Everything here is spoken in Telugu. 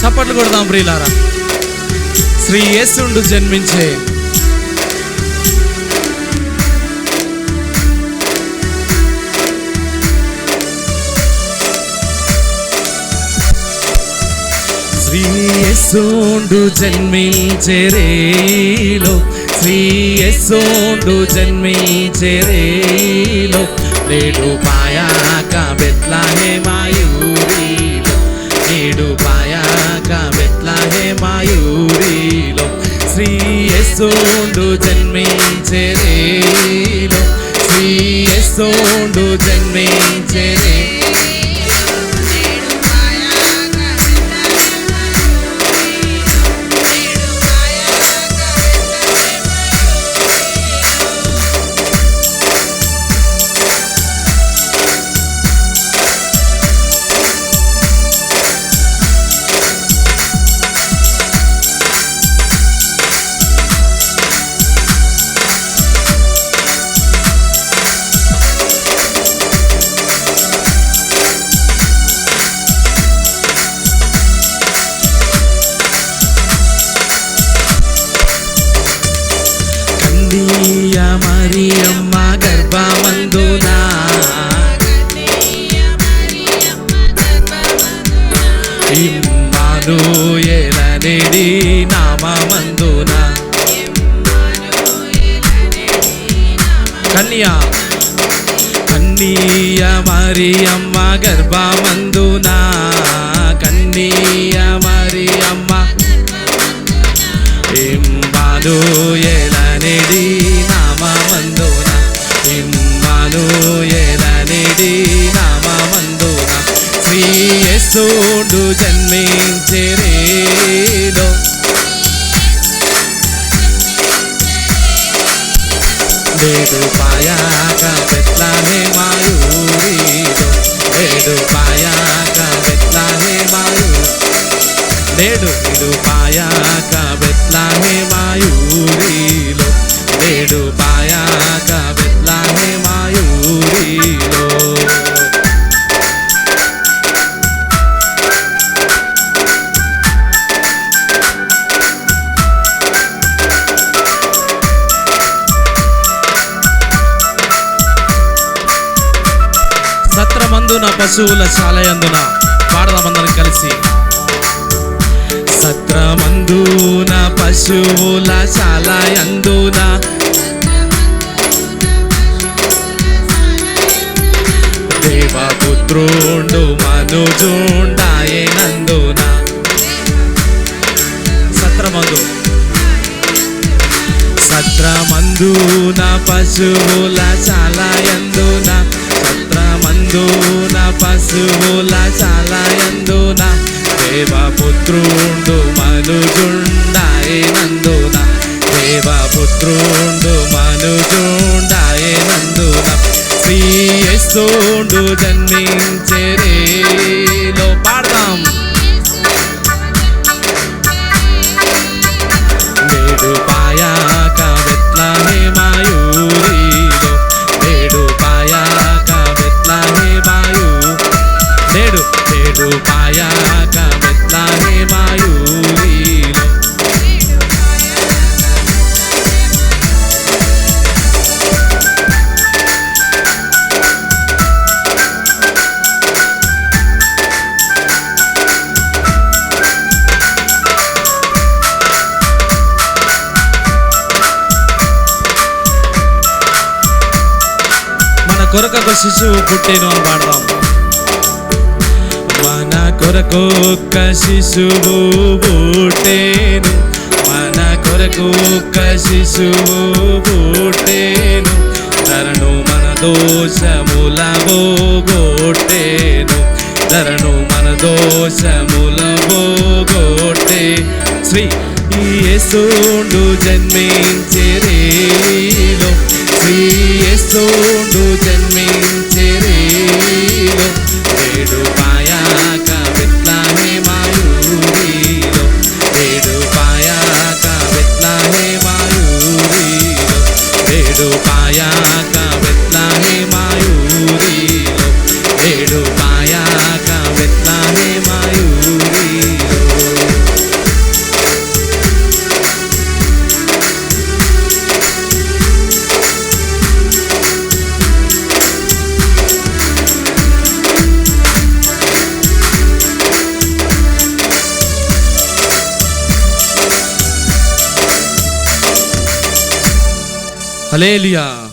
చప్పట్లు కొడదాం ప్రియులారా. శ్రీ యేసుండు జన్మించే శ్రీ యేసుండు జన్మించే రేలో, శ్రీ యేసుండు జన్మించే రేలో, నేడు పాయాక బెత్లెహేమయూరిలో, నేడు పాయాక బెత్లెహేమయూరిలో, శ్రీ యేసుండు జన్మించే రేలో, శ్రీ యేసుండు జన్మించే రేలో. మరియమ్మ గర్భమందున ఇమ్మానుయేలనేడి నామమందున కన్య మరియమ్మ గర్భమందున, కన్య మరియమ్మ ఇమ్మానుయేలనేడి నామమందున, ఇమ్మానుయేలనేడి నామమందున, శ్రీ యేసుండు జన్మించే రేలో, నేడు పాయాక బెత్లెహేమయూరిలో, నేడు పాయాక బెత్లెహేమయూరిలో, నేడు పాయాక బెత్లెహేమయూరిలో, నేడు పాయాక బెత్లెహేమయూరిలో. సత్రమందున పశువుల శాలయందున పాడదామందరం కలిసి. సత్రమందున పశువుల శాలయందున, దేవపుత్రుండు మనుజుండాయెనందున. సత్రమందున పశువుల శాలయందున, సత్రమందున పశువుల శాలయందున, దేవపుత్రుండు మనుజుండాయెనందున, దేవపుత్రుండు మనుజుండాయెనందున, శ్రీ యేసుండు జన్మించే రేలో. పాడదాం. నేడు పాయాక బెత్లెహేమయూరిలో, నేడు పాయాక బెత్లెహేమయూరిలో, నేడు పాయాక బెత్లెహేమయూరిలో. మన కొరకు ఒక శిశువు పుట్టెను అని పాడదాం. మన కొరకు ఒక శిశువు పుట్టెను, మన కొరకు ఒక శిశువు పుట్టెను, ధరను మన దోషముల పోగొట్టెను, ధరను మన దోషముల పోగొట్టే, శ్రీ యేసుండు జన్మించే రేలో, శ్రీ యేసుండు జన్మించే రేలో, నేడు పాయాక బెత్లెహేమయూరిలో, నేడు పాయాక బెత్లెహేమయూరిలో, నేడు పాయాక బెత్లెహేమయూరిలో, నేడు పాయాక బెత్లెహేమయూరిలో. హల్లెలూయా.